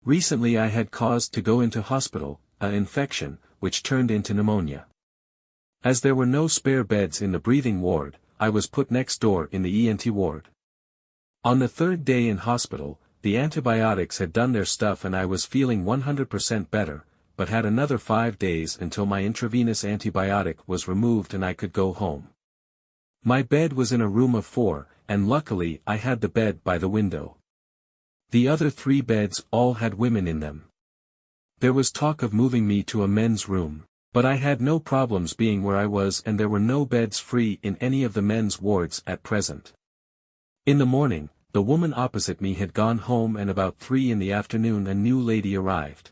Recently I had caused to go into hospital, an infection, which turned into pneumonia. As there were no spare beds in the breathing ward, I was put next door in the ENT ward. On the third day in hospital, the antibiotics had done their stuff and I was feeling 100% better, but had another 5 days until my intravenous antibiotic was removed and I could go home. My bed was in a room of 4, and luckily I had the bed by the window. The other 3 beds all had women in them. There was talk of moving me to a men's room, but I had no problems being where I was and there were no beds free in any of the men's wards at present. In the morning, the woman opposite me had gone home and about 3 in the afternoon a new lady arrived.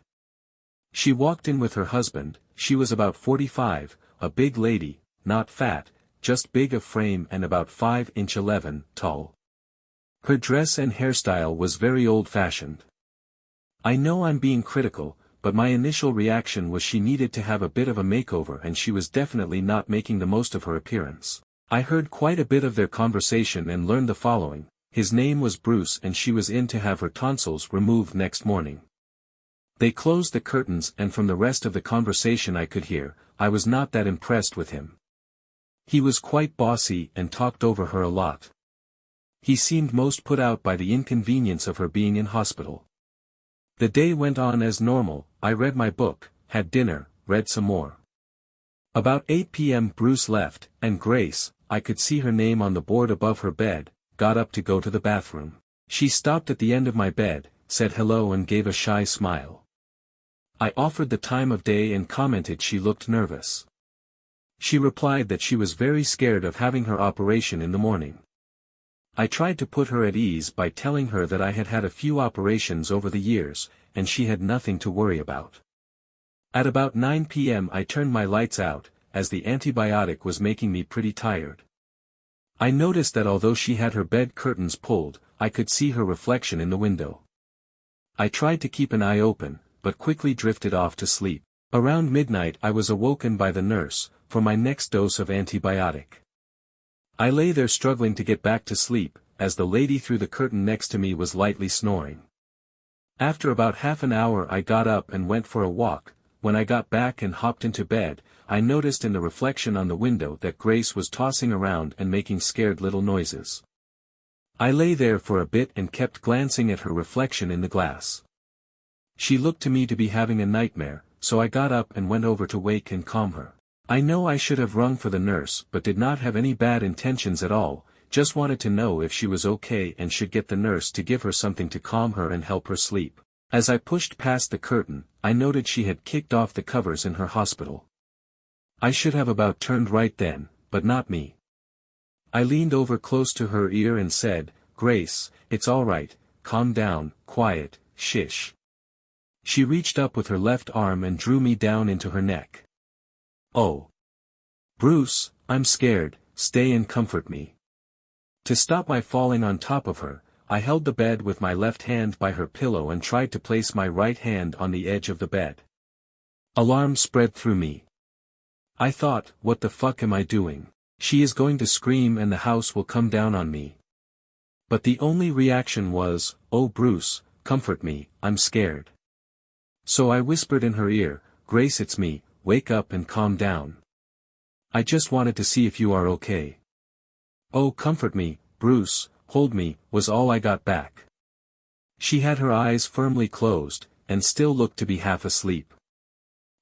She walked in with her husband. She was about 45, a big lady, not fat, just big of frame and about 5'11" tall. Her dress and hairstyle was very old-fashioned. I know I'm being critical, but my initial reaction was she needed to have a bit of a makeover and she was definitely not making the most of her appearance. I heard quite a bit of their conversation and learned the following: his name was Bruce and she was in to have her tonsils removed next morning. They closed the curtains and from the rest of the conversation I could hear, I was not that impressed with him. He was quite bossy and talked over her a lot. He seemed most put out by the inconvenience of her being in hospital. The day went on as normal. I read my book, had dinner, read some more. About 8 p.m. Bruce left, and Grace, I could see her name on the board above her bed, got up to go to the bathroom. She stopped at the end of my bed, said hello and gave a shy smile. I offered the time of day and commented she looked nervous. She replied that she was very scared of having her operation in the morning. I tried to put her at ease by telling her that I had had a few operations over the years, and she had nothing to worry about. At about 9 p.m. I turned my lights out, as the antibiotic was making me pretty tired. I noticed that although she had her bed curtains pulled, I could see her reflection in the window. I tried to keep an eye open, but quickly drifted off to sleep. Around midnight I was awoken by the nurse, for my next dose of antibiotic. I lay there struggling to get back to sleep, as the lady through the curtain next to me was lightly snoring. After about half an hour I got up and went for a walk. When I got back and hopped into bed, I noticed in the reflection on the window that Grace was tossing around and making scared little noises. I lay there for a bit and kept glancing at her reflection in the glass. She looked to me to be having a nightmare, so I got up and went over to wake and calm her. I know I should have rung for the nurse but did not have any bad intentions at all, just wanted to know if she was okay and should get the nurse to give her something to calm her and help her sleep. As I pushed past the curtain, I noted she had kicked off the covers in her hospital. I should have about turned right then, but not me. I leaned over close to her ear and said, "Grace, it's all right, calm down, quiet, shish." She reached up with her left arm and drew me down into her neck. "Oh. Bruce, I'm scared, stay and comfort me." To stop my falling on top of her, I held the bed with my left hand by her pillow and tried to place my right hand on the edge of the bed. Alarm spread through me. I thought, what the fuck am I doing? She is going to scream and the house will come down on me. But the only reaction was, "Oh Bruce, comfort me, I'm scared." So I whispered in her ear, "Grace, it's me, wake up and calm down. I just wanted to see if you are okay." "Oh, comfort me, Bruce, hold me," was all I got back. She had her eyes firmly closed, and still looked to be half asleep.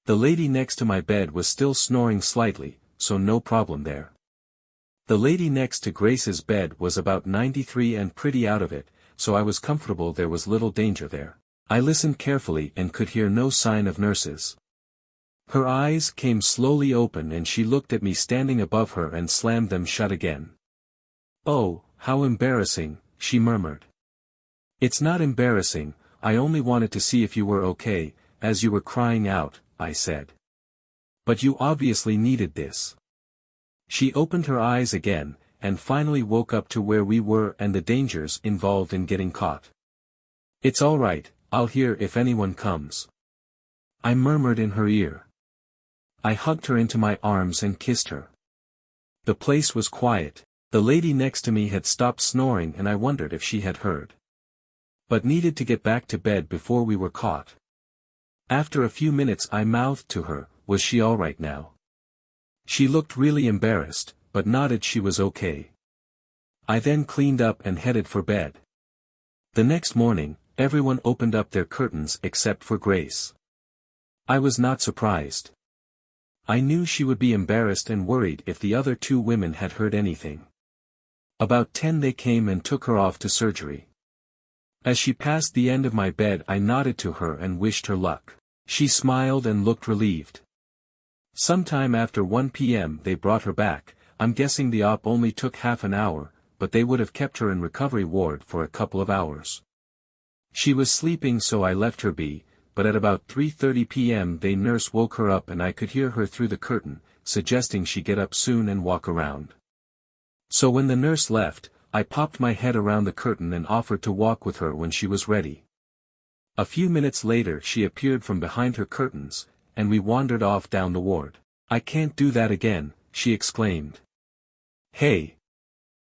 The lady next to my bed was still snoring slightly, so no problem there. The lady next to Grace's bed was about 93 and pretty out of it, so I was comfortable there was little danger there. I listened carefully and could hear no sign of nurses. Her eyes came slowly open and she looked at me standing above her and slammed them shut again. "Oh, how embarrassing," she murmured. "It's not embarrassing, I only wanted to see if you were okay, as you were crying out," I said. "But you obviously needed this." She opened her eyes again, and finally woke up to where we were and the dangers involved in getting caught. "It's all right, I'll hear if anyone comes," I murmured in her ear. I hugged her into my arms and kissed her. The place was quiet. The lady next to me had stopped snoring and I wondered if she had heard. but needed to get back to bed before we were caught. After a few minutes I mouthed to her, was she all right now? She looked really embarrassed, but nodded she was okay. I then cleaned up and headed for bed. The next morning, everyone opened up their curtains except for Grace. I was not surprised. I knew she would be embarrassed and worried if the other two women had heard anything. About 10 they came and took her off to surgery. As she passed the end of my bed I nodded to her and wished her luck. She smiled and looked relieved. Sometime after 1 p.m. they brought her back. I'm guessing the op only took half an hour, but they would have kept her in recovery ward for a couple of hours. She was sleeping so I left her be, but at about 3:30 p.m. the nurse woke her up and I could hear her through the curtain, suggesting she get up soon and walk around. So when the nurse left, I popped my head around the curtain and offered to walk with her when she was ready. A few minutes later she appeared from behind her curtains, and we wandered off down the ward. "I can't do that again," she exclaimed. "Hey!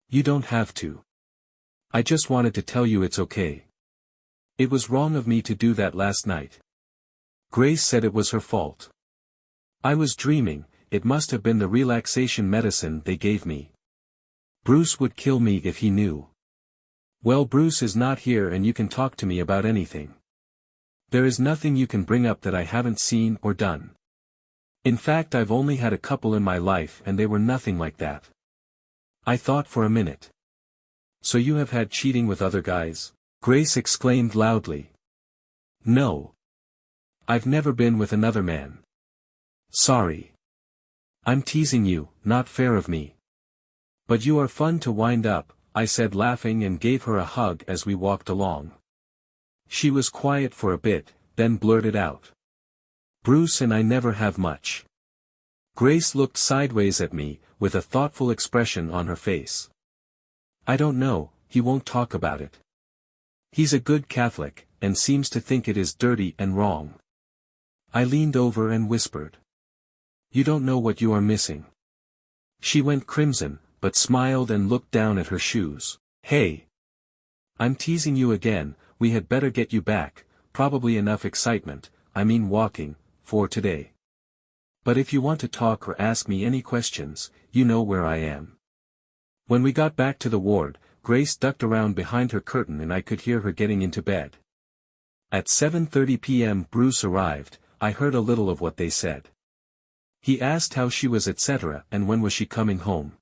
You don't have to. I just wanted to tell you it's okay. It was wrong of me to do that last night. Grace said it was her fault. I was dreaming, it must have been the relaxation medicine they gave me. Bruce would kill me if he knew." "Well, Bruce is not here and you can talk to me about anything. There is nothing you can bring up that I haven't seen or done. In fact, I've only had a couple in my life and they were nothing like that." I thought for a minute. "So you have had cheating with other guys?" Grace exclaimed loudly. "No. I've never been with another man. Sorry. I'm teasing you, not fair of me. But you are fun to wind up," I said laughing and gave her a hug as we walked along. She was quiet for a bit, then blurted out. "Bruce and I never have much." Grace looked sideways at me, with a thoughtful expression on her face. "I don't know, he won't talk about it. He's a good Catholic, and seems to think it is dirty and wrong." I leaned over and whispered. "You don't know what you are missing." She went crimson, but smiled and looked down at her shoes. "Hey! I'm teasing you again, we had better get you back, probably enough excitement, I mean walking, for today. But if you want to talk or ask me any questions, you know where I am." When we got back to the ward, Grace ducked around behind her curtain and I could hear her getting into bed. At 7:30 p.m. Bruce arrived. I heard a little of what they said. He asked how she was etc. and when was she coming home.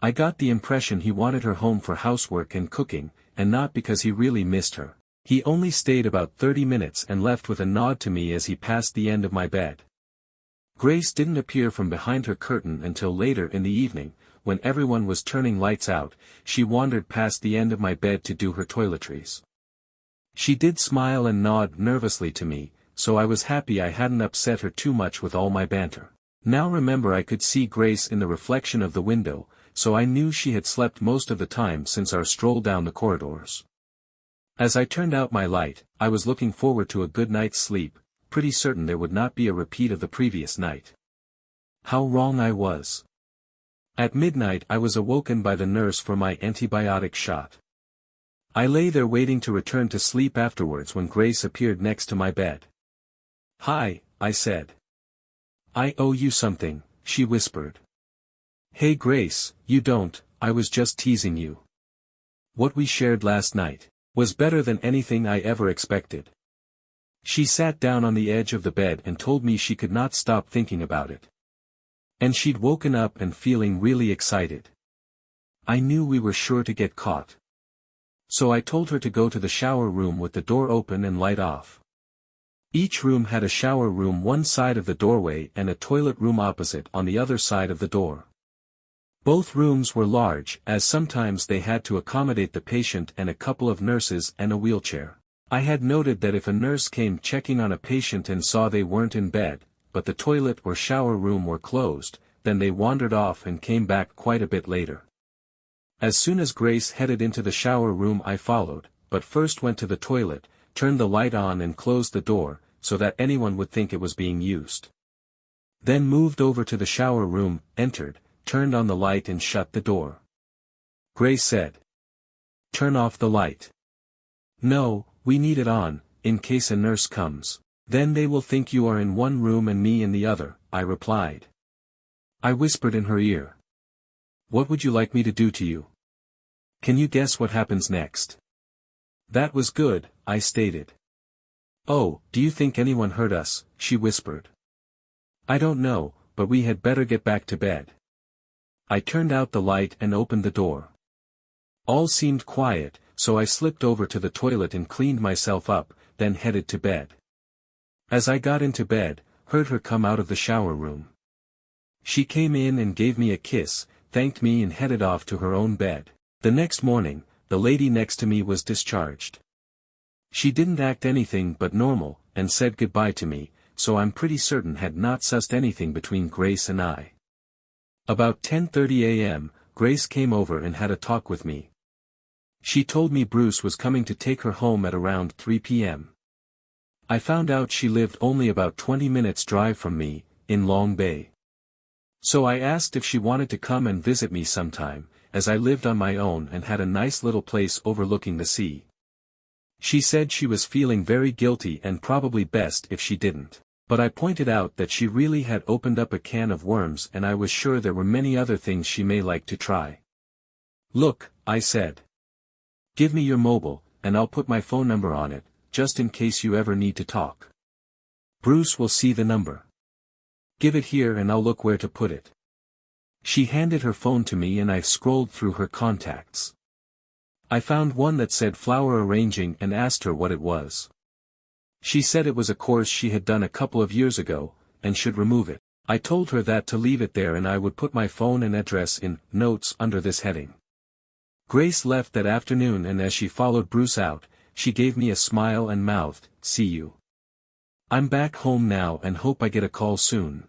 I got the impression he wanted her home for housework and cooking, and not because he really missed her. He only stayed about 30 minutes and left with a nod to me as he passed the end of my bed. Grace didn't appear from behind her curtain until later in the evening. When everyone was turning lights out, she wandered past the end of my bed to do her toiletries. She did smile and nod nervously to me, so I was happy I hadn't upset her too much with all my banter. Now remember, I could see Grace in the reflection of the window, so I knew she had slept most of the time since our stroll down the corridors. As I turned out my light, I was looking forward to a good night's sleep, pretty certain there would not be a repeat of the previous night. How wrong I was. At midnight I was awoken by the nurse for my antibiotic shot. I lay there waiting to return to sleep afterwards when Grace appeared next to my bed. "Hi," I said. "I owe you something," she whispered. "Hey Grace, you don't, I was just teasing you. What we shared last night was better than anything I ever expected." She sat down on the edge of the bed and told me she could not stop thinking about it. And she'd woken up and feeling really excited. I knew we were sure to get caught. So I told her to go to the shower room with the door open and light off. Each room had a shower room one side of the doorway and a toilet room opposite on the other side of the door. Both rooms were large, as sometimes they had to accommodate the patient and a couple of nurses and a wheelchair. I had noted that if a nurse came checking on a patient and saw they weren't in bed, but the toilet or shower room were closed, then they wandered off and came back quite a bit later. As soon as Grace headed into the shower room I followed, but first went to the toilet, turned the light on and closed the door, so that anyone would think it was being used. Then moved over to the shower room, entered, turned on the light and shut the door. Grace said, "Turn off the light." No, we need it on, in case a nurse comes. Then they will think you are in one room and me in the other, I replied. I whispered in her ear. What would you like me to do to you? Can you guess what happens next? That was good, I stated. Oh, do you think anyone heard us? She whispered. I don't know, but we had better get back to bed. I turned out the light and opened the door. All seemed quiet, so I slipped over to the toilet and cleaned myself up, then headed to bed. As I got into bed, heard her come out of the shower room. She came in and gave me a kiss, thanked me and headed off to her own bed. The next morning, the lady next to me was discharged. She didn't act anything but normal, and said goodbye to me, so I'm pretty certain had not sussed anything between Grace and I. About 10:30 a.m., Grace came over and had a talk with me. She told me Bruce was coming to take her home at around 3 p.m. I found out she lived only about 20 minutes drive from me, in Long Bay. So I asked if she wanted to come and visit me sometime, as I lived on my own and had a nice little place overlooking the sea. She said she was feeling very guilty and probably best if she didn't. But I pointed out that she really had opened up a can of worms and I was sure there were many other things she may like to try. Look, I said. Give me your mobile, and I'll put my phone number on it, just in case you ever need to talk. Bruce will see the number. Give it here and I'll look where to put it. She handed her phone to me and I scrolled through her contacts. I found one that said flower arranging and asked her what it was. She said it was a course she had done a couple of years ago, and should remove it. I told her that to leave it there and I would put my phone and address in notes under this heading. Grace left that afternoon and as she followed Bruce out, she gave me a smile and mouthed, "See you. I'm back home now and hope I get a call soon."